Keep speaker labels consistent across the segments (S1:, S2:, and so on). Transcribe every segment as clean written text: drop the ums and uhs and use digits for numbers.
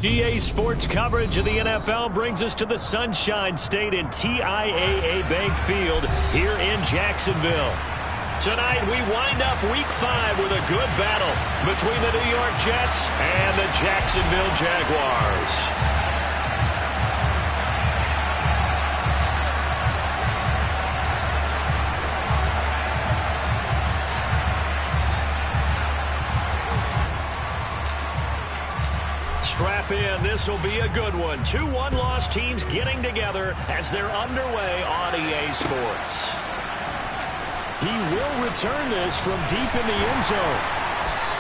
S1: EA Sports coverage of the NFL brings us to the Sunshine State in TIAA Bank Field here in Jacksonville. Tonight, we wind up Week 5 with a good battle between the New York Jets and the Jacksonville Jaguars. Strap in. This will be a good one. 2 one-loss teams getting together as they're underway on EA Sports. He will return this from deep in the end zone.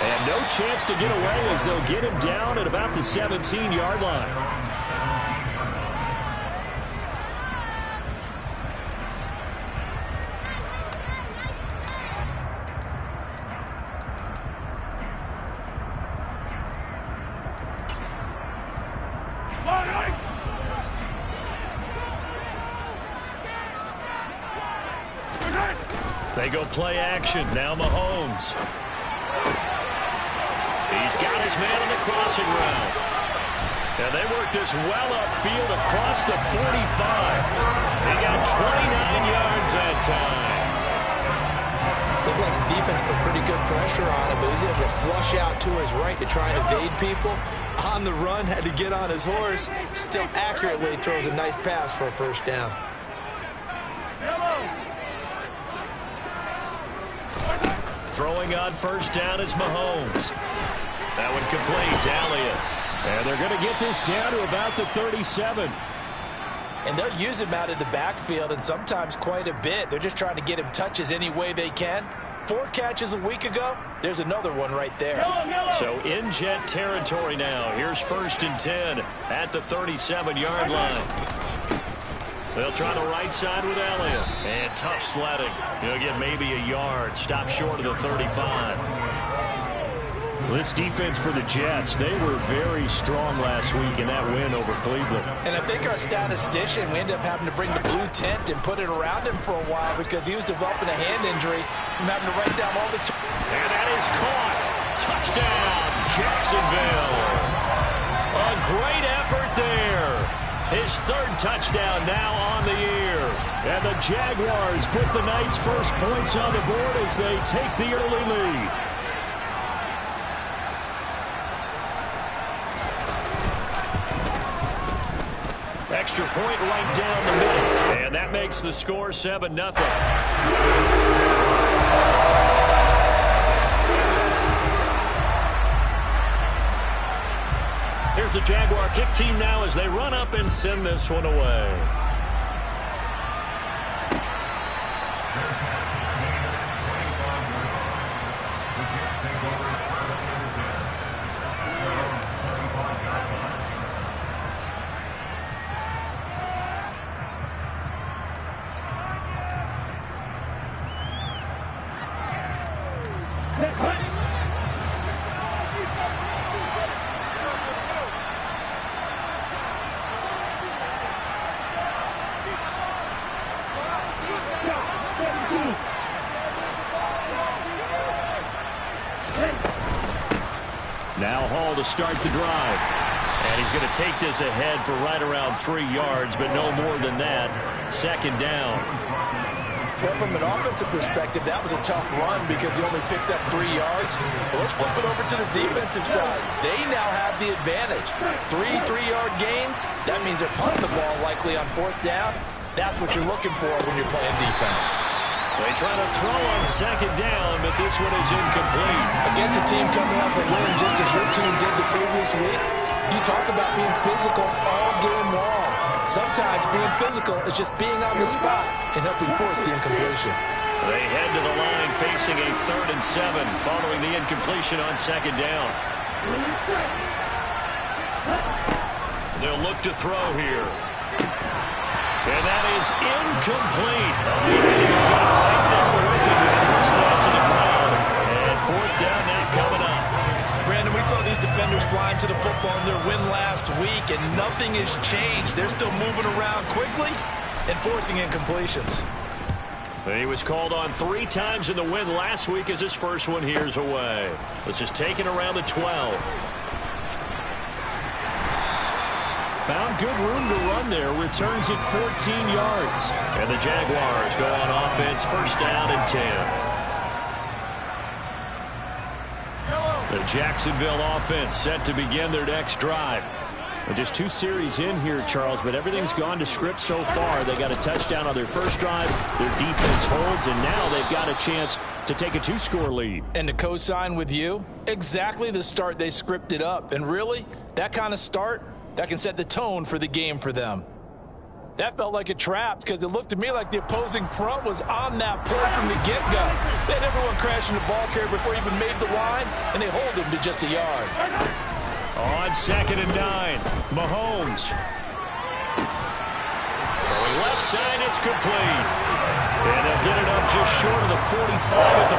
S1: And no chance to get away as they'll get him down at about the 17-yard line. They go play action. Now Mahomes. He's got his man on the crossing route. And they work this well upfield across the 45. He got 29 yards that time.
S2: Looked like the defense put pretty good pressure on him, but he's able to flush out to his right to try and evade people. On the run, had to get on his horse. Still accurately throws a nice pass for a first down.
S1: Throwing on first down is Mahomes. That one complete to Elliott. And they're going to get this down to about the 37.
S2: And they'll use him out in the backfield, and sometimes quite a bit. They're just trying to get him touches any way they can. 4 catches a week ago. There's another one right there.
S1: So in Jet territory now. Here's 1st and 10 at the 37-yard line. They'll try the right side with Elliott. And tough sledding. He'll get maybe a yard. Stop short of the 35. This defense for the Jets, they were very strong last week in that win over Cleveland.
S2: And I think our statistician, we ended up having to bring the blue tent and put it around him for a while because he was developing a hand injury from having to write down all the time.
S1: And that is caught. Touchdown, Jacksonville. A great effort there. His 3rd touchdown now on the year. And the Jaguars put the night's first points on the board as they take the early lead. Extra point right down the middle. And that makes the score 7-0. Here's the Jaguar kick team now as they run up and send this one away. Now Hall to start the drive. And he's going to take this ahead for right around 3 yards, but no more than that. 2nd down.
S2: Well, from an offensive perspective, that was a tough run because he only picked up 3 yards. But let's flip it over to the defensive side. They now have the advantage. 3 3-yard gains. That means they're punting the ball likely on 4th down. That's what you're looking for when you're playing defense.
S1: They try to throw on 2nd down, but this one is incomplete.
S2: Against a team coming off a win just as your team did the previous week, you talk about being physical all game long. Sometimes being physical is just being on the spot and helping force the incompletion.
S1: They head to the line facing a 3rd and 7 following the incompletion on 2nd down. They'll look to throw here. And that is incomplete. Right there with him to force that to the ground. And 4th down now coming up.
S2: Brandon, we saw these defenders flying to the football in their win last week, and nothing has changed. They're still moving around quickly and forcing incompletions.
S1: He was called on 3 times in the win last week as his first one here's away. This is taken around the 12. Found good room to run there. Returns it 14 yards. And the Jaguars go on offense, first down and 10. The Jacksonville offense set to begin their next drive. Just 2 series in here, Charles, but everything's gone to script so far. They got a touchdown on their first drive. Their defense holds, and now they've got a chance to take a 2-score lead.
S2: And to co-sign with you, exactly the start they scripted up. And really, that kind of start, that can set the tone for the game for them. That felt like a trap because it looked to me like the opposing front was on that play from the get-go. They had everyone crashing the ball carrier before he even made the line, and they hold him to just a yard.
S1: On 2nd and 9, Mahomes. Throwing left side, it's complete. And they'll get it up just short of the 45 at the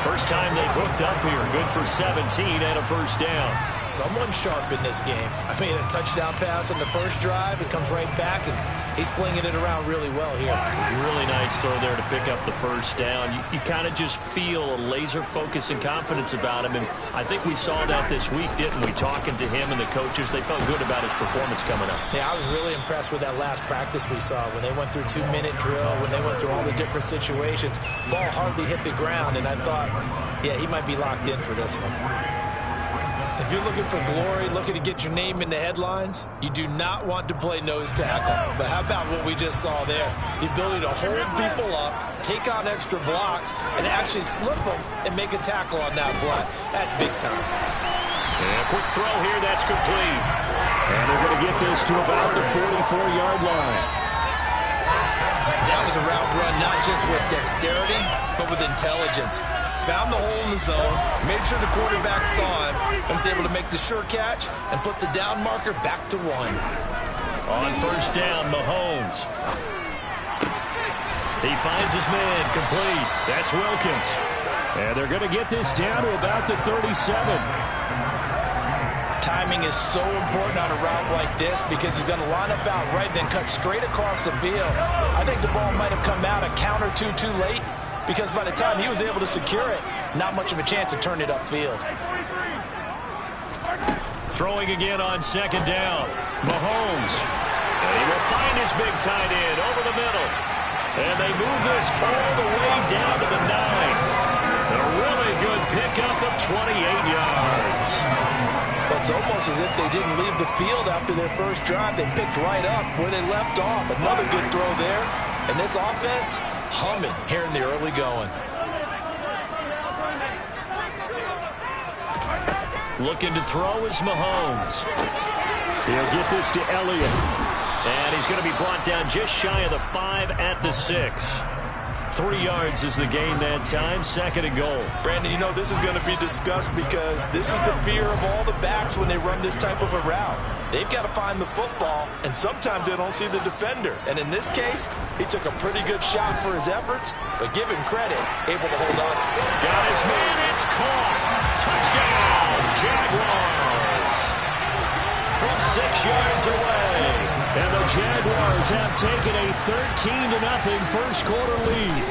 S1: 44. First time they've hooked up here. Good for 17 and a first down.
S2: Someone sharp in this game. I mean, a touchdown pass on the first drive. It comes right back, and he's flinging it around really well here.
S1: Really nice throw there to pick up the first down. You kind of just feel a laser focus and confidence about him, and I think we saw that this week, didn't we? Talking to him and the coaches, they felt good about his performance coming up.
S2: Yeah, I was really impressed with that last practice we saw when they went through 2-minute drill, when they went through all the different situations. Ball hardly hit the ground, and I thought, yeah, he might be locked in for this one. If you're looking for glory, looking to get your name in the headlines, you do not want to play nose tackle. But how about what we just saw there? The ability to hold people up, take on extra blocks, and actually slip them and make a tackle on that block. That's big time.
S1: And a quick throw here, that's complete. And they're going to get this to about the 44-yard line.
S2: That was a route run not just with dexterity, but with intelligence. Found the hole in the zone, made sure the quarterback saw him, and was able to make the sure catch and flip the down marker back to 1.
S1: On first down, Mahomes. He finds his man, complete. That's Wilkins. And they're going to get this down to about the 37.
S2: Timing is so important on a route like this because he's going to line up out right, then cut straight across the field. I think the ball might have come out a count or two too late, because by the time he was able to secure it, not much of a chance to turn it upfield.
S1: Throwing again on 2nd down. Mahomes. And he will find his big tight end over the middle. And they move this all the way down to the 9. A really good pickup of 28 yards.
S2: It's almost as if they didn't leave the field after their first drive. They picked right up where they left off. Another good throw there. And this offense, humming here in the early going.
S1: Looking to throw is Mahomes. He'll get this to Elliott. And he's going to be brought down just shy of the 5 at the 6. 3 yards is the gain that time. 2nd and goal.
S2: Brandon, you know this is going to be discussed because this is the fear of all the backs when they run this type of a route. They've got to find the football, and sometimes they don't see the defender. And in this case, he took a pretty good shot for his efforts, but give him credit, able to hold on.
S1: Got his man, it's caught. Touchdown, Jaguars. From 6 yards away. And the Jaguars have taken a 13-0 first quarter lead.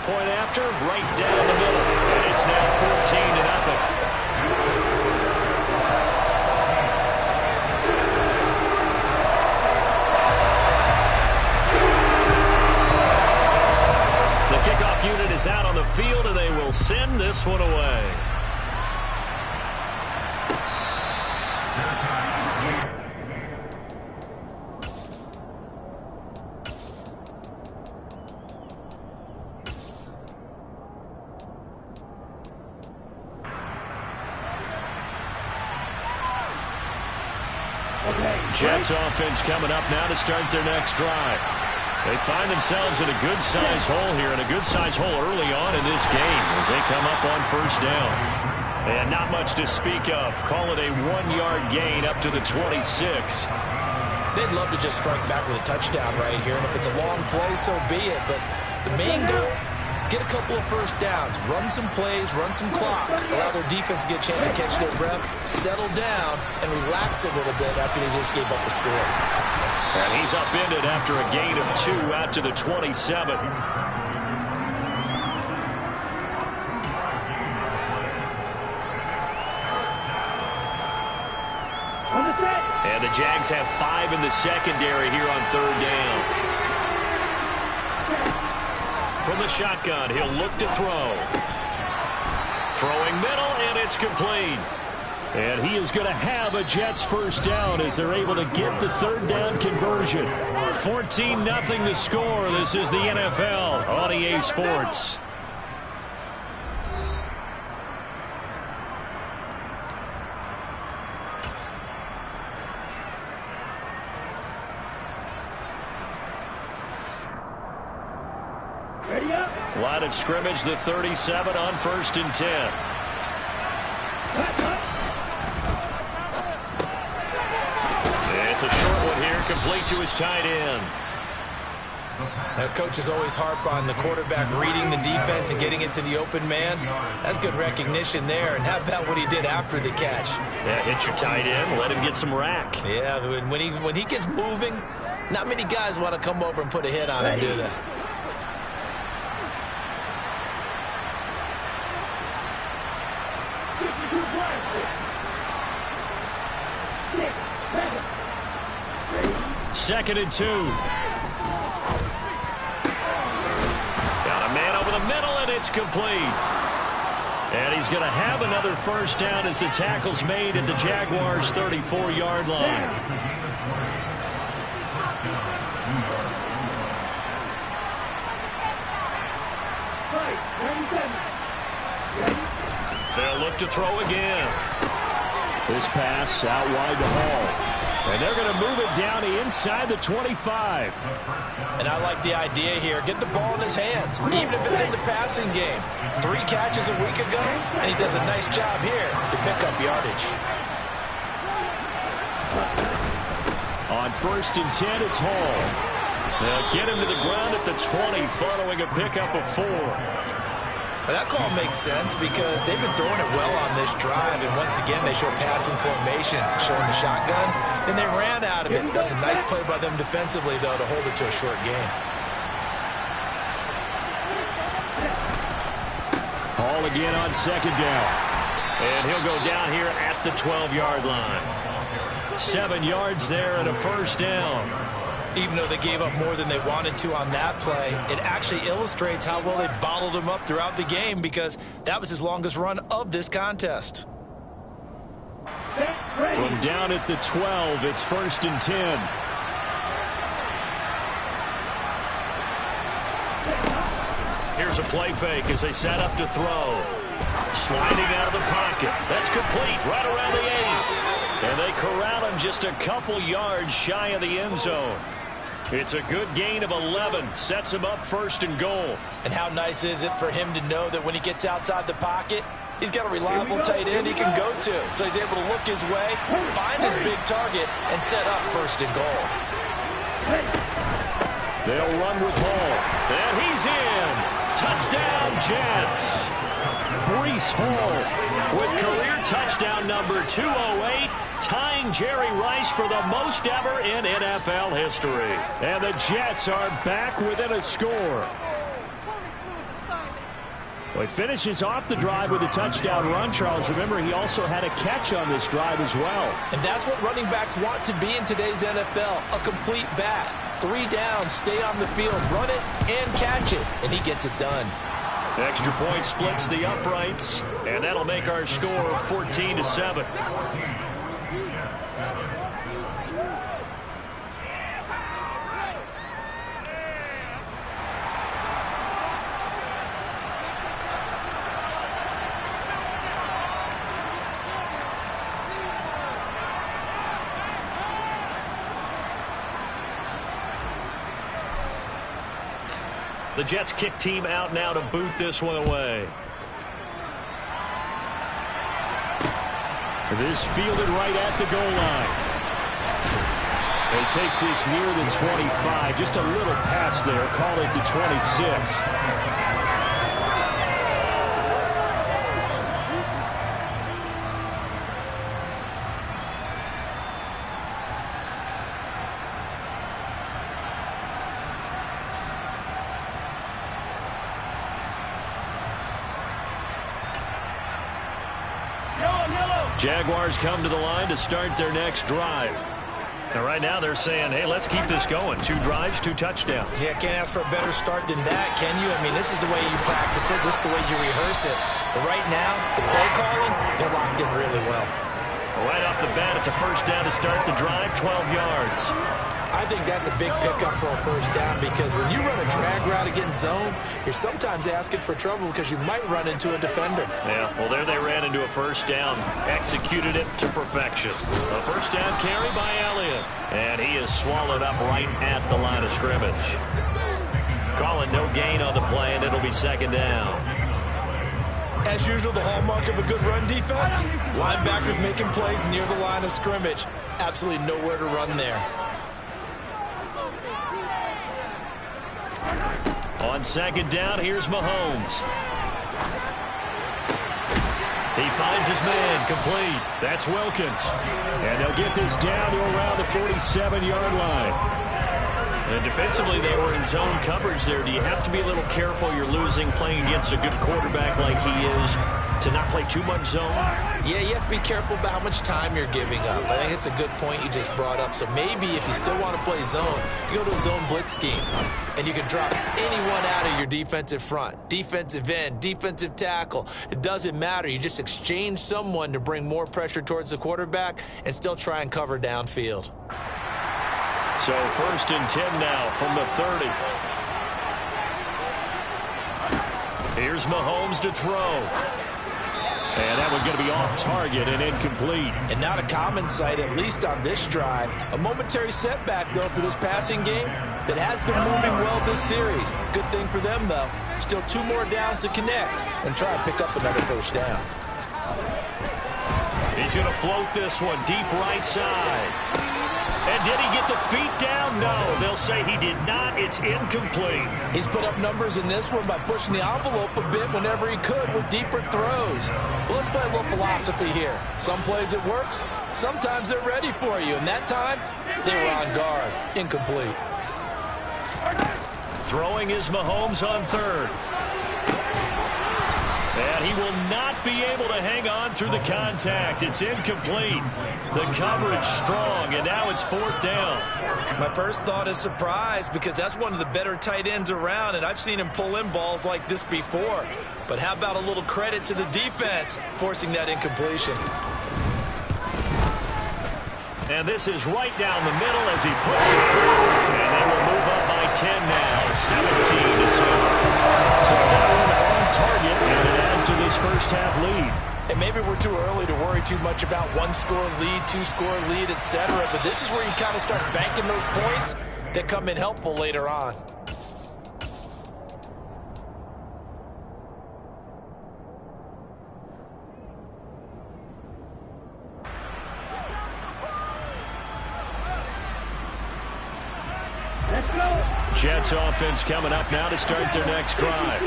S1: Point after, right down the middle. And it's now 14-0. The kickoff unit is out on the field, and they will send this one away. Jets offense coming up now to start their next drive. They find themselves in a good-sized hole here, and a good-sized hole early on in this game as they come up on first down. And not much to speak of. Call it a 1-yard gain up to the 26.
S2: They'd love to just strike back with a touchdown right here, and if it's a long play, so be it. But the main goal, get a couple of first downs, run some plays, run some clock, allow their defense to get a chance to catch their breath, settle down, and relax a little bit after they just gave up a score.
S1: And he's upended after a gain of 2 out to the 27. And the Jags have 5 in the secondary here on 3rd down. From the shotgun, he'll look to throw. Throwing middle, and it's complete. And he is going to have a Jets first down as they're able to get the 3rd down conversion. 14-0 the score. This is the NFL on EA Sports. Line of scrimmage, the 37 on 1st and 10. It's a short one here, complete to his tight end.
S2: Now, coaches always harp on the quarterback reading the defense and getting it to the open man. That's good recognition there. And how about what he did after the catch?
S1: Yeah, hit your tight end, let him get some rack.
S2: Yeah, when he gets moving, not many guys want to come over and put a hit on him, do they?
S1: Second and 2. Got a man over the middle, and it's complete. And he's going to have another first down as the tackle's made at the Jaguars' 34-yard line. They'll look to throw again. This pass out wide to Hall. And they're going to move it down inside the 25.
S2: And I like the idea here. Get the ball in his hands, even if it's in the passing game. 3 catches a week ago, and he does a nice job here to pick up yardage.
S1: On 1st and 10, it's Hall. They'll get him to the ground at the 20 following a pickup of 4.
S2: But that call makes sense because they've been throwing it well on this drive, and once again they show passing formation, showing the shotgun. Then they ran out of it. That's a nice play by them defensively, though, to hold it to a short game.
S1: Hall again on 2nd down. And he'll go down here at the 12-yard line. 7 yards there and a first down.
S2: Even though they gave up more than they wanted to on that play, it actually illustrates how well they bottled him up throughout the game because that was his longest run of this contest.
S1: From down at the 12, it's 1st and 10. Here's a play fake as they set up to throw. Sliding out of the pocket. That's complete right around the 8. And they corral him just a couple yards shy of the end zone. It's a good gain of 11. Sets him up 1st and goal.
S2: And how nice is it for him to know that when he gets outside the pocket, he's got a reliable tight end he can go to. So he's able to look his way, find his big target, and set up 1st and goal.
S1: They'll run with Hall. And he's in. Touchdown, Jets. Breece Hall with career touchdown number 208, tying Jerry Rice for the most ever in NFL history. And the Jets are back within a score. Well, he finishes off the drive with a touchdown run, Charles. Remember, he also had a catch on this drive as well.
S2: And that's what running backs want to be in today's NFL, a complete back. 3 downs, stay on the field, run it, and catch it. And he gets it done.
S1: Extra point splits the uprights, and that'll make our score 14-7. The Jets kick team out now to boot this one away. This fielded right at the goal line. He takes this near the 25. Just a little pass there. Call it the 26. Jaguars come to the line to start their next drive. And right now they're saying, hey, let's keep this going. 2 drives, 2 touchdowns.
S2: Yeah, can't ask for a better start than that, can you? I mean, this is the way you practice it. This is the way you rehearse it. But right now, the play calling, they're locked in really well.
S1: Right off the bat, it's a first down to start the drive, 12 yards.
S2: I think that's a big pickup for a first down because when you run a drag route against zone, you're sometimes asking for trouble because you might run into a defender.
S1: Yeah, well, there they ran into a first down. Executed it to perfection. A first down carry by Elliott. And he is swallowed up right at the line of scrimmage. Calling no gain on the play, and it'll be second down.
S2: As usual, the hallmark of a good run defense, linebackers making plays near the line of scrimmage. Absolutely nowhere to run there.
S1: On second down, here's Mahomes. He finds his man, complete. That's Wilkins. And they'll get this down to around the 47-yard line. And defensively, they were in zone coverage there. Do you have to be a little careful? You're losing playing against a good quarterback like he is to not play too much zone?
S2: Yeah, you have to be careful about how much time you're giving up. I think it's a good point you just brought up. So maybe if you still want to play zone, you go to a zone blitz scheme. And you can drop anyone out of your defensive front. Defensive end, defensive tackle. It doesn't matter. You just exchange someone to bring more pressure towards the quarterback and still try and cover downfield.
S1: So first and 10 now from the 30. Here's Mahomes to throw. And that one's going to be off target and incomplete.
S2: And not a common sight, at least on this drive. A momentary setback, though, for this passing game that has been moving well this series. Good thing for them, though. Still 2 more downs to connect and try to pick up another first down.
S1: He's going to float this one deep right side. And did he get the feet down? No, they'll say he did not. It's incomplete.
S2: He's put up numbers in this one by pushing the envelope a bit whenever he could with deeper throws. But let's play a little philosophy here. Some plays it works. Sometimes they're ready for you. And that time, they were on guard. Incomplete.
S1: Throwing is Mahomes on third. And he will not be able to hang on through the contact. It's incomplete. The coverage strong, and now it's 4th down.
S2: My first thought is surprise because that's one of the better tight ends around, and I've seen him pull in balls like this before. But how about a little credit to the defense forcing that incompletion?
S1: And this is right down the middle as he puts it through. And they will move up by 10 now, 17-7. So now on target, and it adds to this first half lead.
S2: And maybe we're too early to worry too much about 1-score lead, 2-score lead, etc. But this is where you kind of start banking those points that come in helpful later on.
S1: Jets offense coming up now to start their next drive.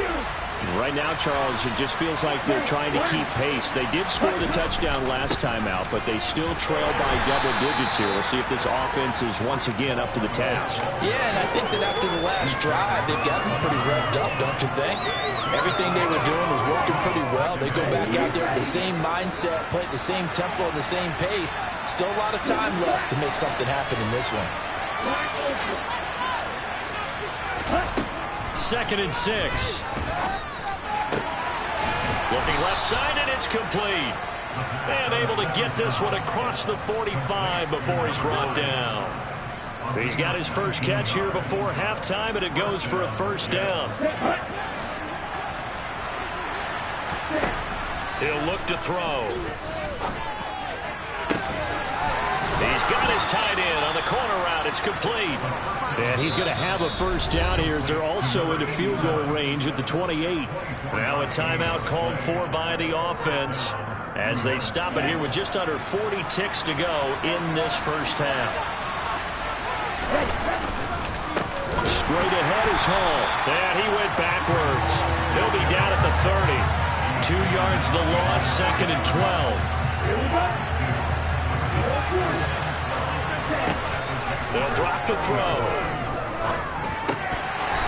S1: Right now, Charles, it just feels like they're trying to keep pace. They did score the touchdown last time out, but they still trail by double digits here. We'll see if this offense is once again up to the task.
S2: Yeah, and I think that after the last drive, they've gotten pretty revved up, don't you think? Everything they were doing was working pretty well. They go back out there with the same mindset, play at the same tempo and the same pace. Still a lot of time left to make something happen in this one.
S1: 2nd and 6. Looking left side, and it's complete. And able to get this one across the 45 before he's brought down. He's got his first catch here before halftime, and it goes for a first down. He'll look to throw. He's got his tight end on the corner route. It's complete. And he's going to have a first down here. They're also into field goal range at the 28. Now a timeout called for by the offense as they stop it here with just under 40 ticks to go in this first half. Straight ahead is Hall. And he went backwards. He'll be down at the 30. 2 yards the loss, 2nd and 12. They'll drop to throw.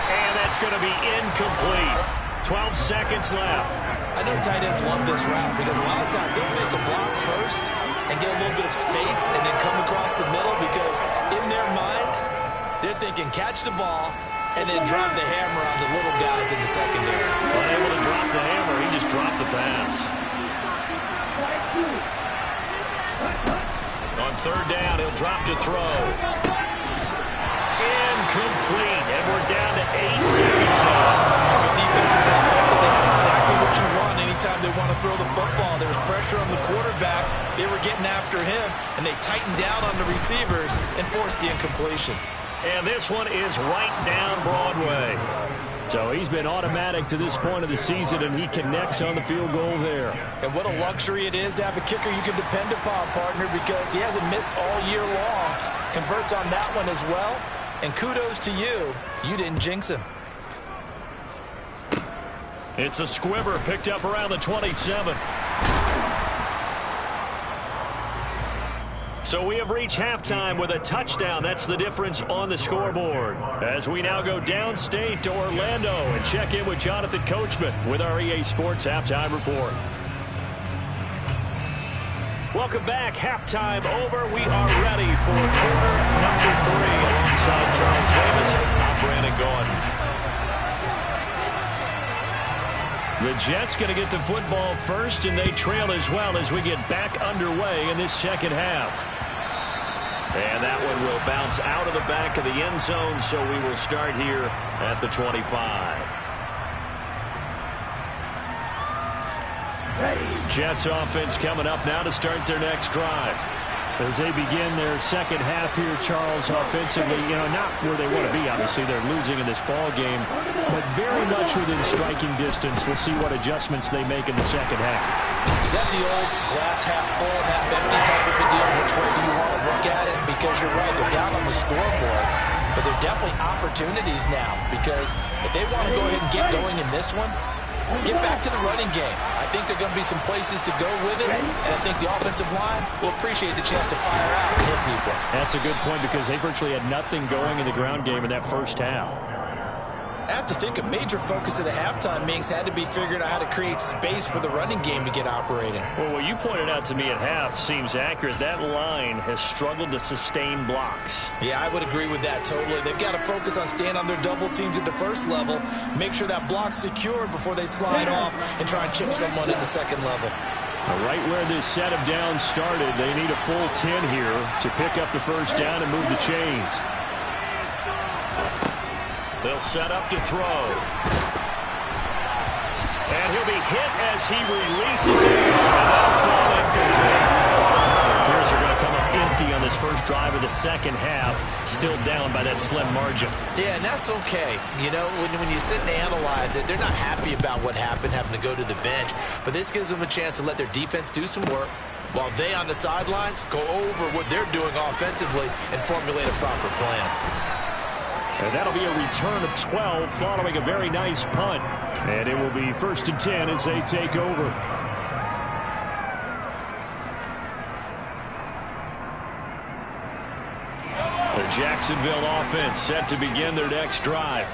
S1: And that's going to be incomplete. 12 seconds left.
S2: I know tight ends love this route because a lot of times they'll make a block first, and get a little bit of space and then come across the middle, because in their mind, they're thinking catch the ball and then drop the hammer on the little guys in the secondary.
S1: Unable to drop the hammer, he just dropped the pass. On third down, he'll drop to throw. Incomplete, and we're down to 8 seconds now.
S2: From a defensive perspective, they have exactly what you want anytime they want to throw the football. There was pressure on the quarterback. They were getting after him, and they tightened down on the receivers and forced the incompletion.
S1: And this one is right down Broadway. So he's been automatic to this point of the season, and he connects on the field goal there.
S2: And what a luxury it is to have a kicker you can depend upon, partner, because he hasn't missed all year long. Converts on that one as well. And kudos to you. You didn't jinx him.
S1: It's a squibber picked up around the 27. So we have reached halftime with a touchdown. That's the difference on the scoreboard. As we now go downstate to Orlando and check in with Jonathan Coachman with our EA Sports Halftime Report. Welcome back. Halftime over. We are ready for quarter number 3. Alongside Charles Davis, I'm Brandon Gaudin. The Jets going to get the football first, and they trail as well as we get back underway in this second half. And that one will bounce out of the back of the end zone, so we will start here at the 25. Jets offense coming up now to start their next drive. As they begin their second half here, Charles, offensively, not where they want to be. Obviously, they're losing in this ball game, but very much within striking distance. We'll see what adjustments they make in the second half.
S2: Is that the old glass half full, half empty type of a deal? Which way do you want to look at it? Because you're right, they're down on the scoreboard, but they're definitely opportunities now, because if they want to go ahead and get going in this one, get back to the running game. I think there are going to be some places to go with it, and I think the offensive line will appreciate the chance to fire out and hit people. That's
S1: a good point, because they virtually had nothing going in the ground game in that first half.
S2: I have to think a major focus of the halftime meetings had to be figuring out how to create space for the running game to get operating.
S1: Well, what you pointed out to me at half seems accurate. That line has struggled to sustain blocks.
S2: Yeah, I would agree with that totally. They've got to focus on staying on their double teams at the first level, make sure that block's secured before they slide off and try and chip someone at the second level.
S1: Right where this set of downs started, they need a full 10 here to pick up the first down and move the chains. They'll set up to throw. And he'll be hit as he releases it. And that'll fall incomplete. Bears are going to come up empty on this first drive of the second half, still down by that slim margin.
S2: Yeah, and that's okay. When you sit and analyze it, they're not happy about what happened, having to go to the bench. But this gives them a chance to let their defense do some work, while they on the sidelines go over what they're doing offensively and formulate a proper plan.
S1: And that'll be a return of 12 following a very nice punt. And it will be 1st and 10 as they take over. The Jacksonville offense set to begin their next drive.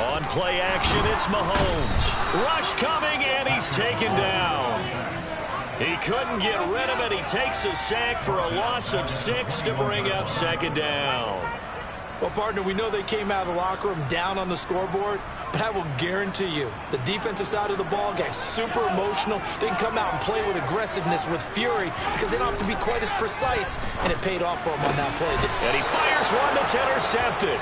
S1: On play action, it's Mahomes. Rush coming, and he's taken down. He couldn't get rid of it. He takes a sack for a loss of 6 to bring up second down. Well, partner, we know they came out of the locker room down on the scoreboard, but I will guarantee you the defensive side of the ball got super emotional. They can come out and play with aggressiveness, with fury, because they don't have to be quite as precise, and it paid off for them on that play. And he fires one that's intercepted.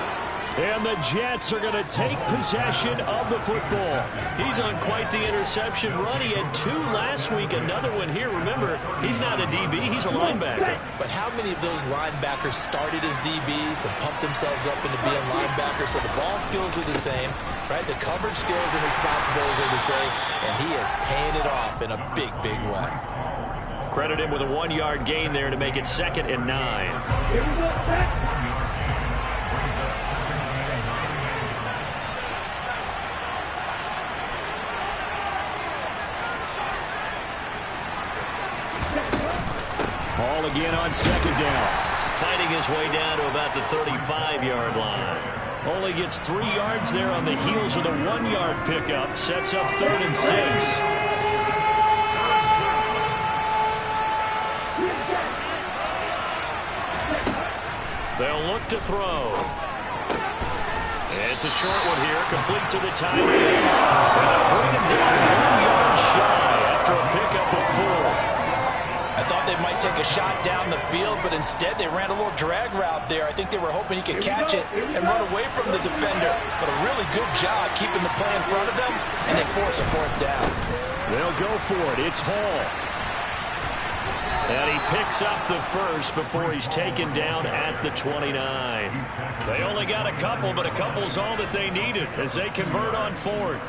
S1: And the Jets are going to take possession of the football. He's on quite the interception run. He had 2 last week, another one here. Remember, he's not a DB, he's a linebacker. But how many of those linebackers started as DBs and pumped themselves up into being linebackers? So the ball skills are the same, right? The coverage skills and responsibilities are the same, and he is paying it off in a big, big way. Credit him with a 1-yard gain there to make it 2nd and 9. Ball again on 2nd down. Fighting his way down to about the 35-yard line. Only gets 3 yards there on the heels of the 1-yard pickup. Sets up 3rd and 6. They'll look to throw. It's a short one here, complete to the tight end. And they'll bring him down 1 yard shy after a pickup of 4.
S2: I thought they might take a shot down the field, but instead they ran a little drag route there. I think they were hoping he could catch it and run away from the defender. But a really good job keeping the play in front of them, and they force a 4th down.
S1: They'll go for it. It's Hall. And he picks up the first before he's taken down at the 29. They only got a couple, but a couple's all that they needed as they convert on 4th.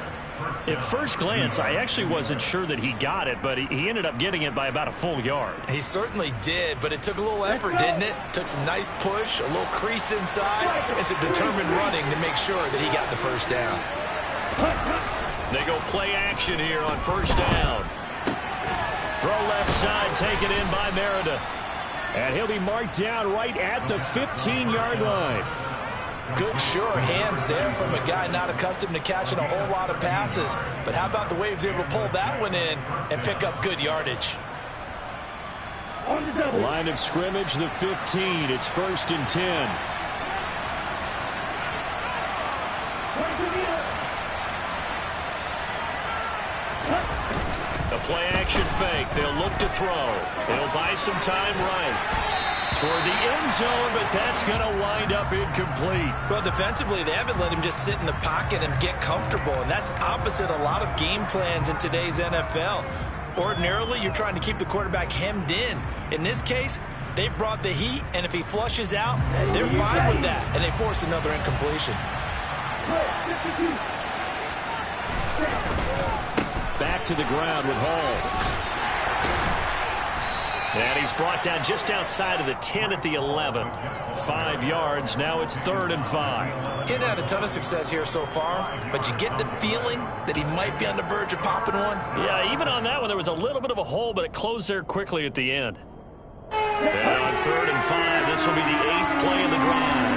S1: At first glance, I actually wasn't sure that he got it, but he ended up getting it by about a full yard.
S2: He certainly did, but it took a little effort, didn't it? Took some nice push, a little crease inside, and some determined running to make sure that he got the first down.
S1: They go play action here on 1st down. Throw left side, taken in by Meredith. And he'll be marked down right at the 15-yard line.
S2: Good, sure hands there from a guy not accustomed to catching a whole lot of passes. But how about the way he was able to pull that one in and pick up good yardage?
S1: Line of scrimmage, the 15. It's 1st and 10. The play action fake. They'll look to throw. They'll buy some time right toward the end zone, but that's going to wind up incomplete.
S2: Well, defensively, they haven't let him just sit in the pocket and get comfortable, and that's opposite a lot of game plans in today's NFL. Ordinarily, you're trying to keep the quarterback hemmed in. In this case, they brought the heat, and if he flushes out, they're fine with that, and they force another incompletion.
S1: Back to the ground with Hall. And he's brought down just outside of the 10 at the 11. 5 yards. Now it's 3rd and 5.
S2: He's had a ton of success here so far, but you get the feeling that he might be on the verge of popping one.
S1: Yeah, even on that one, there was a little bit of a hole, but it closed there quickly at the end. And on 3rd and 5, this will be the 8th play of the drive.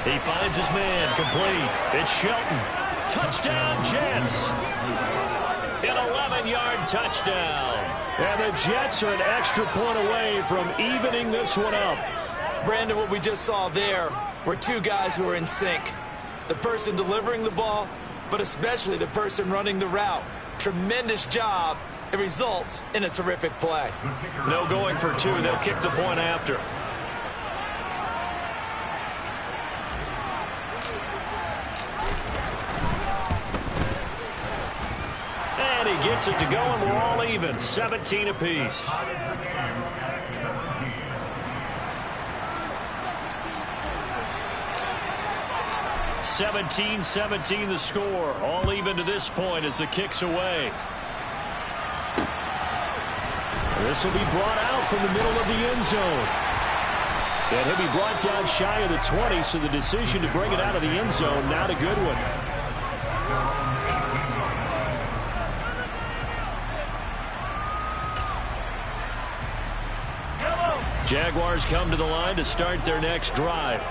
S1: He finds his man, complete. It's Shelton. Touchdown, Jets. An 11-yard touchdown. And the Jets are an extra point away from evening this one up.
S2: Brandon, what we just saw there were two guys who are in sync. The person delivering the ball, but especially the person running the route. Tremendous job. It results in a terrific play.
S1: No going for 2. They'll kick the point after. And he gets it to go, and we're all even. 17 apiece. (17-17) the score. All even to this point as the kick's away. This will be brought out from the middle of the end zone. And he'll be brought down shy of the 20, so the decision to bring it out of the end zone, not a good one. Jaguars come to the line to start their next drive.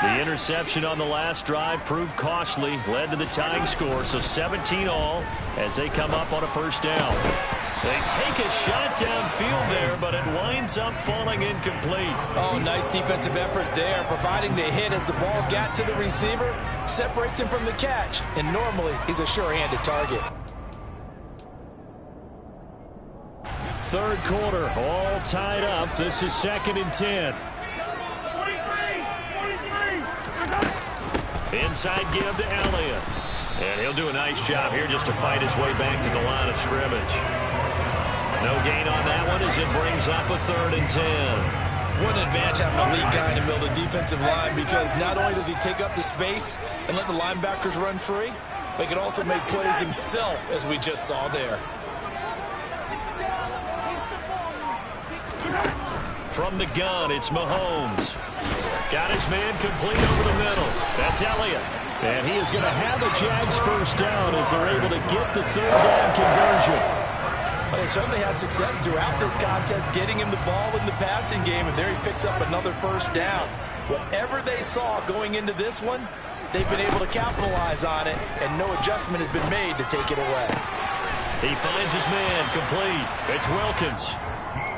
S1: The interception on the last drive proved costly, led to the tying score, so 17 all as they come up on a first down. They take a shot downfield there, but it winds up falling incomplete.
S2: Oh, nice defensive effort there, providing the hit as the ball got to the receiver, separates him from the catch, and normally he's a sure-handed target.
S1: Third quarter, all tied up. This is 2nd and 10. Inside give to Elliott. And he'll do a nice job here just to fight his way back to the line of scrimmage. No gain on that one as it brings up a 3rd and 10.
S2: What an advantage having a lead guy in the middle of the defensive line, because not only does he take up the space and let the linebackers run free, but he can also make plays himself, as we just saw there.
S1: From the gun, it's Mahomes. Got his man complete over the middle. That's Elliott. And he is going to have a Jags first down as they're able to get the 3rd down conversion.
S2: They certainly had success throughout this contest, getting him the ball in the passing game, and there he picks up another first down. Whatever they saw going into this one, they've been able to capitalize on it, and no adjustment has been made to take it away.
S1: He finds his man complete. It's Wilkins.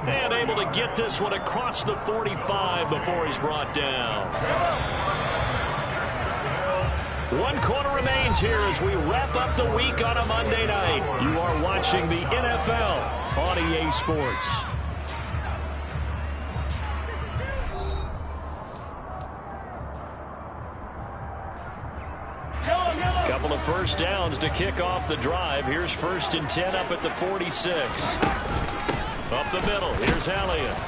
S1: And able to get this one across the 45 before he's brought down. 1 quarter remains here as we wrap up the week on a Monday night. You are watching the NFL on EA Sports. Couple of first downs to kick off the drive. Here's 1st and 10 up at the 46. Up the middle, here's Elliott.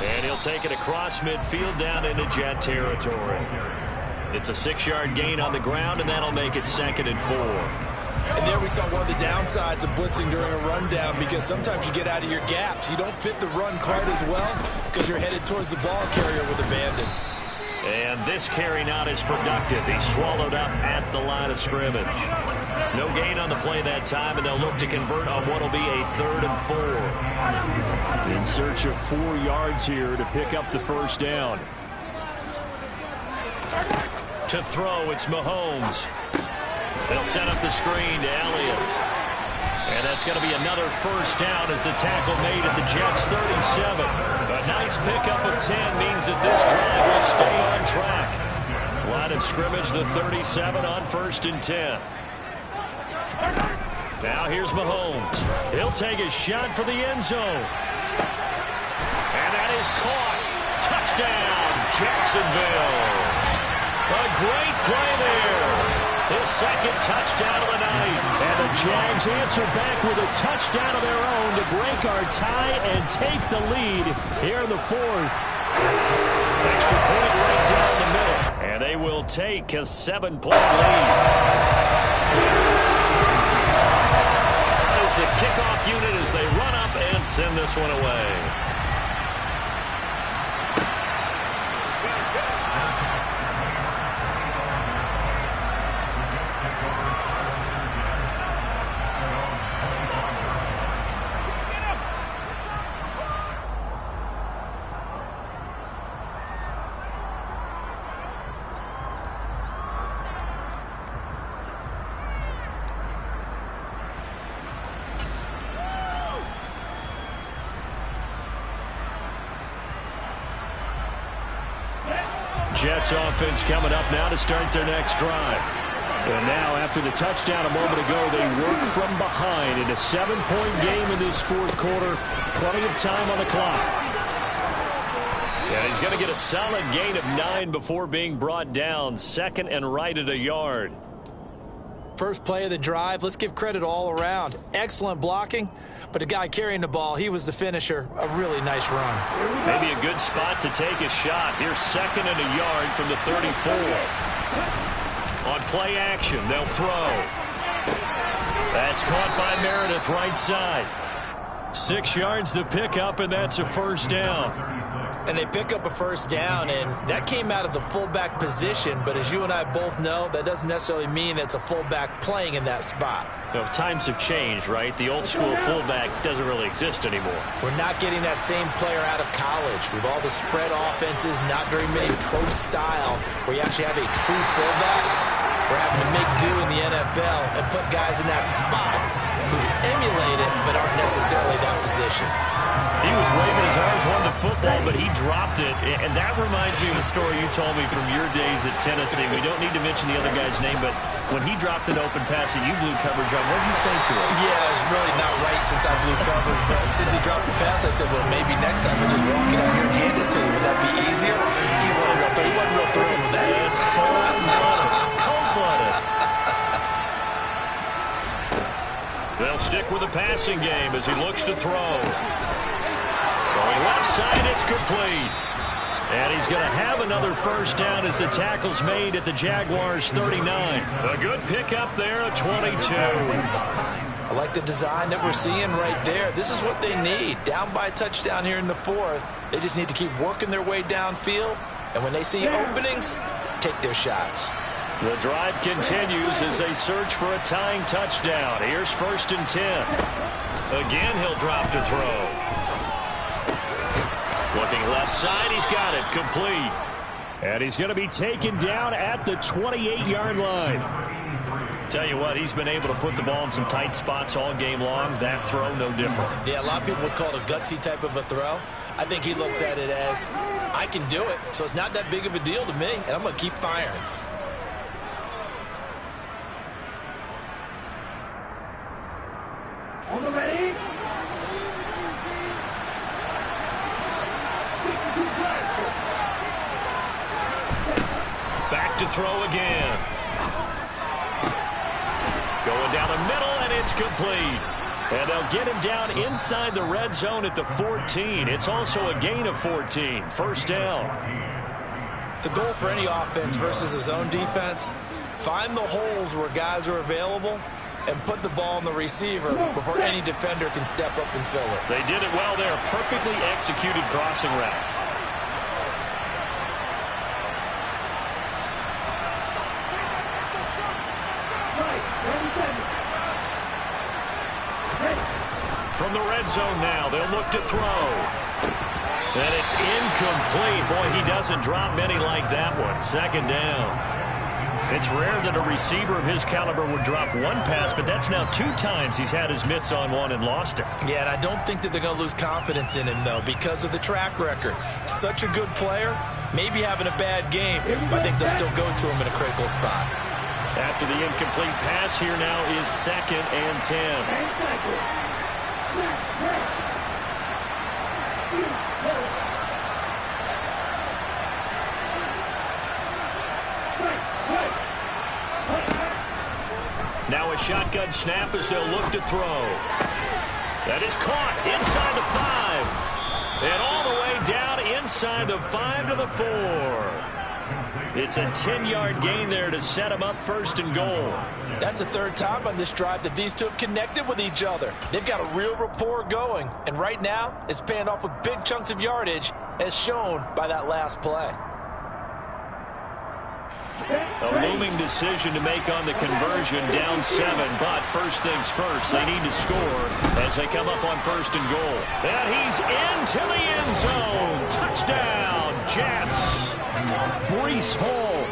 S1: And he'll take it across midfield down into Jet territory. It's a 6-yard gain on the ground, and that'll make it 2nd and 4.
S2: And there we saw one of the downsides of blitzing during a rundown, because sometimes you get out of your gaps. You don't fit the run quite as well because you're headed towards the ball carrier with abandon.
S1: And this carry not as productive. He's swallowed up at the line of scrimmage. No gain on the play that time, and they'll look to convert on what will be a 3rd and 4. In search of 4 yards here to pick up the first down. To throw, it's Mahomes. They'll set up the screen to Elliott. And that's going to be another first down as the tackle made at the Jets' 37. A nice pickup of 10 means that this drive will stay on track. Line of scrimmage, the 37 on 1st and 10. Now here's Mahomes. He'll take a shot for the end zone. And that is caught. Touchdown, Jacksonville. A great play there. His 2nd touchdown of the night. And the Jags answer back with a touchdown of their own to break our tie and take the lead here in the 4th. Extra point right down the middle. And they will take a 7-point lead. That is the kickoff unit as they run up and send this one away. Jets offense coming up now to start their next drive. And now, after the touchdown a moment ago, they work from behind in a 7-point game in this 4th quarter. Plenty of time on the clock. Yeah, he's going to get a solid gain of 9 before being brought down. 2nd and right at a yard.
S2: First play of the drive, let's give credit all around. Excellent blocking, but the guy carrying the ball, he was the finisher. A really nice run.
S1: Maybe a good spot to take a shot. Here's 2nd and a yard from the 34. On play action, they'll throw. That's caught by Meredith right side. 6 yards the pickup, and that's a first down.
S2: And they pick up a first down, and that came out of the fullback position. But as you and I both know, that doesn't necessarily mean it's a fullback playing in that spot.
S1: You know, times have changed, right? The old school fullback doesn't really exist anymore.
S2: We're not getting that same player out of college with all the spread offenses, not very many pro style, where you actually have a true fullback. We're having to make do in the NFL and put guys in that spot who emulate it but aren't necessarily that position.
S1: He was waving his arms wanting the football, but he dropped it. And that reminds me of a story you told me from your days at Tennessee. We don't need to mention the other guy's name, but when he dropped an open pass and you blew coverage on, what did you say to him?
S2: Yeah, it's really not right since I blew coverage, but since he dropped the pass, I said, well, maybe next time we'll just walk it out here and hand it to you. Would that be easier? He wasn't real thrilled with that.
S1: It's cold-blooded. Cold-blooded. They'll stick with the passing game as he looks to throw. Throwing left side, it's complete. And he's going to have another first down as the tackle's made at the Jaguars' 39. A good pickup there at 22.
S2: I like the design that we're seeing right there. This is what they need. Down by a touchdown here in the 4th. They just need to keep working their way downfield. And when they see openings, take their shots.
S1: The drive continues as they search for a tying touchdown. Here's 1st and 10. Again, he'll drop to throw. Looking left side, he's got it, complete. And he's going to be taken down at the 28-yard line. Tell you what, he's been able to put the ball in some tight spots all game long. That throw, no different.
S2: Yeah, a lot of people would call it a gutsy type of a throw. I think he looks at it as, I can do it, so it's not that big of a deal to me, and I'm going to keep firing.
S3: On the ready.
S1: Back to throw again. Going down the middle, and it's complete. And they'll get him down inside the red zone at the 14. It's also a gain of 14. 1st down.
S2: The goal for any offense versus his own defense, find the holes where guys are available and put the ball on the receiver before any defender can step up and fill it.
S1: They did it well there. Perfectly executed crossing route. From the red zone now, they'll look to throw. And it's incomplete. Boy, he doesn't drop many like that one. 2nd down. It's rare that a receiver of his caliber would drop one pass, but that's now 2 times he's had his mitts on one and lost it.
S2: Yeah, and I don't think that they're going to lose confidence in him, though, because of the track record. Such a good player, maybe having a bad game, but I think they'll still go to him in a critical spot.
S1: After the incomplete pass, here now is 2nd and 10. Now a shotgun snap as they'll look to throw. That is caught inside the 5. And all the way down inside the 5 to the 4. It's a 10-yard gain there to set him up 1st and goal.
S2: That's the 3rd time on this drive that these two have connected with each other. They've got a real rapport going. And right now, it's paying off with big chunks of yardage, as shown by that last play.
S1: A looming decision to make on the conversion, down 7, but first things first, they need to score as they come up on 1st and goal. And he's into the end zone. Touchdown, Jets. Breece Hall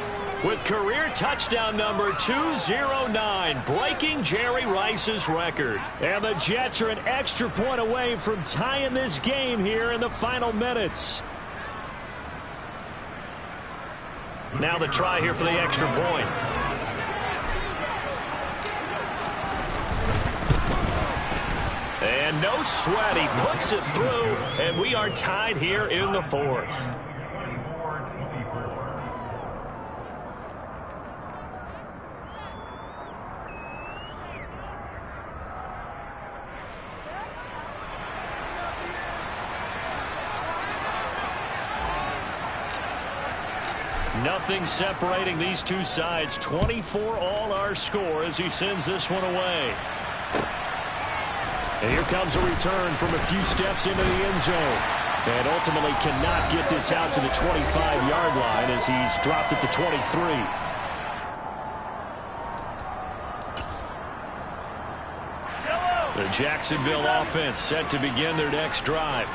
S1: with career touchdown number 209, breaking Jerry Rice's record. And the Jets are an extra point away from tying this game here in the final minutes. Now the try here for the extra point. And no sweat. He puts it through, and we are tied here in the 4th. Nothing separating these two sides. 24 all our score as he sends this one away. And here comes a return from a few steps into the end zone. And ultimately cannot get this out to the 25-yard line as he's dropped at the 23. The Jacksonville offense set to begin their next drive.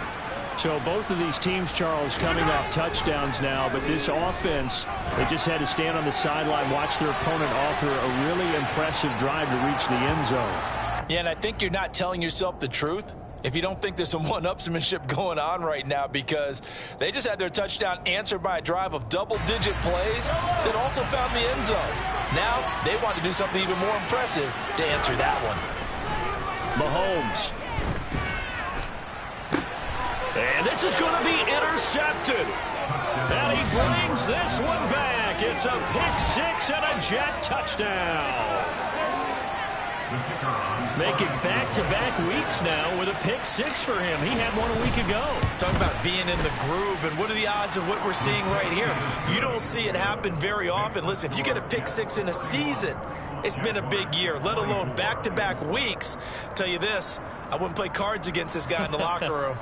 S1: So both of these teams, Charles, coming off touchdowns now, but this offense, they just had to stand on the sideline, watch their opponent offer a really impressive drive to reach the end zone.
S2: Yeah, and I think you're not telling yourself the truth if you don't think there's some one-upsmanship going on right now, because they just had their touchdown answered by a drive of double-digit plays that also found the end zone. Now they want to do something even more impressive to answer that one.
S1: Mahomes. And this is going to be intercepted. And he brings this one back. It's a pick-6 and a Jet touchdown. Making back-to-back weeks now with a pick-6 for him. He had one a week ago.
S2: Talking about being in the groove, and what are the odds of what we're seeing right here? You don't see it happen very often. Listen, if you get a pick-6 in a season, it's been a big year, let alone back-to-back weeks. I'll tell you this, I wouldn't play cards against this guy in the locker room.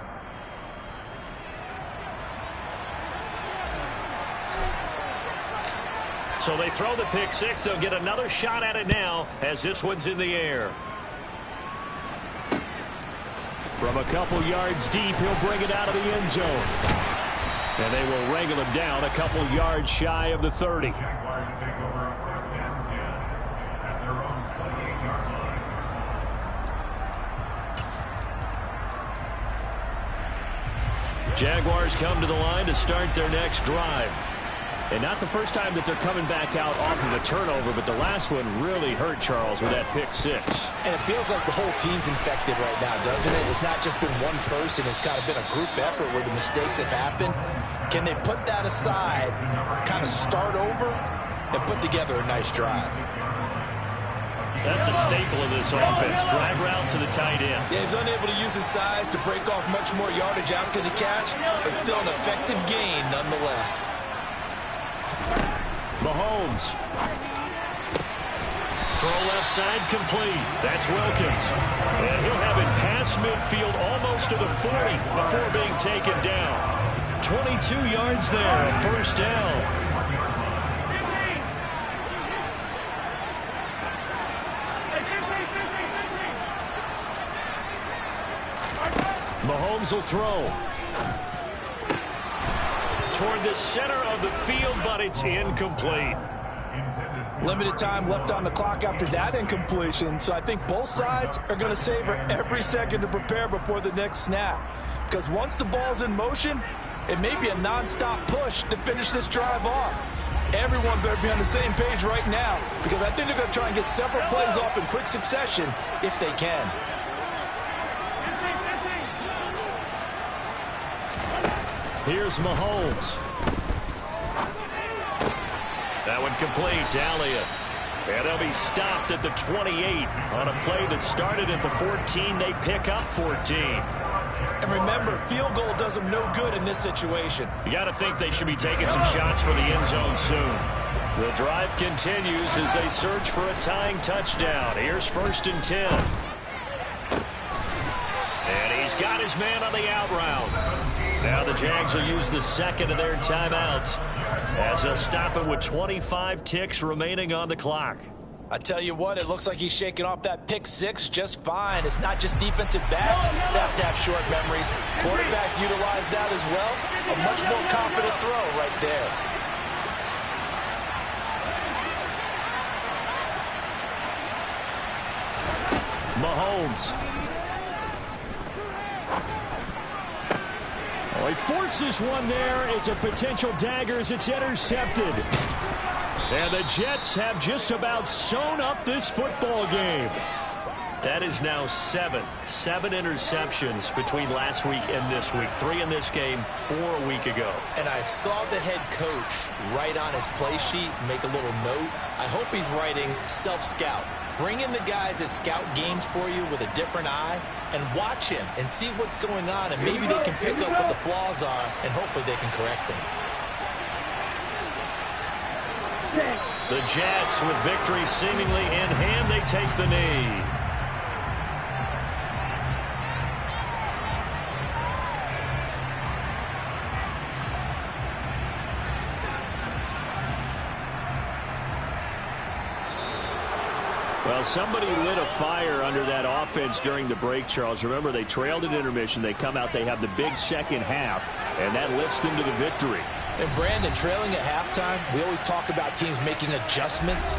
S1: So they throw the pick six. They'll get another shot at it now as this one's in the air. From a couple yards deep, he'll bring it out of the end zone. And they will wrangle him down a couple yards shy of the 30.
S3: Jaguars take over on 1st and 10 at their own 28-yard line.
S1: Jaguars come to the line to start their next drive. And not the first time that they're coming back out off of a turnover, but the last one really hurt Charles with that pick six.
S2: And it feels like the whole team's infected right now, doesn't it? It's not just been one person. It's kind of been a group effort where the mistakes have happened. Can they put that aside, kind of start over, and put together a nice drive?
S1: That's a staple of this offense. Drag route to the tight end.
S2: Yeah, he's unable to use his size to break off much more yardage after the catch, but still an effective gain nonetheless.
S1: Mahomes. Throw left side complete. That's Wilkins. And he'll have it past midfield almost to the 40 before being taken down. 22 yards there, first down. Mahomes will throw. Toward the center of the field, but it's incomplete.
S2: Limited time left on the clock after that incompletion, so I think both sides are going to savor every second to prepare before the next snap. Because once the ball's in motion, it may be a non-stop push to finish this drive off. Everyone better be on the same page right now, because I think they're going to try and get several plays off in quick succession if they can.
S1: Here's Mahomes. That one complete to Elliott. And they'll be stopped at the 28 on a play that started at the 14. They pick up 14.
S2: And remember, field goal does them no good in this situation.
S1: You got to think they should be taking some shots for the end zone soon. The drive continues as they search for a tying touchdown. Here's 1st and 10. And he's got his man on the out route. Now the Jags will use the second of their timeouts as they'll stop it with 25 ticks remaining on the clock.
S2: I tell you what, it looks like he's shaking off that pick six just fine. It's not just defensive backs that have to have short memories. Quarterbacks utilize that as well. A much more confident throw right there.
S1: Mahomes. Oh, he forces one there. It's a potential dagger as it's intercepted. And the Jets have just about sewn up this football game. That is now seven interceptions between last week and this week. 3 in this game, 4 a week ago.
S2: And I saw the head coach write on his play sheet, make a little note. I hope he's writing self-scout. Bring in the guys that scout games for you with a different eye and watch him and see what's going on, and maybe they can pick up what the flaws are and hopefully they can correct them.
S1: The Jets, with victory seemingly in hand, they take the knee. Well, somebody lit a fire under that offense during the break, Charles. Remember, they trailed at intermission. They come out, they have the big second half, and that lifts them to the victory.
S2: And Brandon, trailing at halftime, we always talk about teams making adjustments.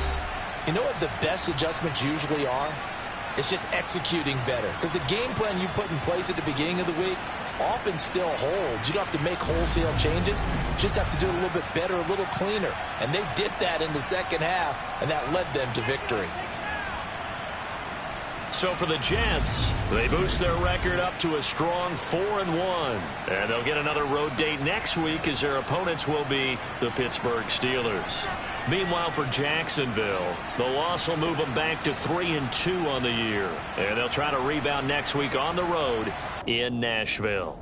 S2: You know what the best adjustments usually are? It's just executing better. Because the game plan you put in place at the beginning of the week often still holds. You don't have to make wholesale changes. You just have to do it a little bit better, a little cleaner. And they did that in the second half, and that led them to victory.
S1: So for the Jets, they boost their record up to a strong 4-1. And they'll get another road date next week as their opponents will be the Pittsburgh Steelers. Meanwhile, for Jacksonville, the loss will move them back to 3-2 on the year. And they'll try to rebound next week on the road in Nashville.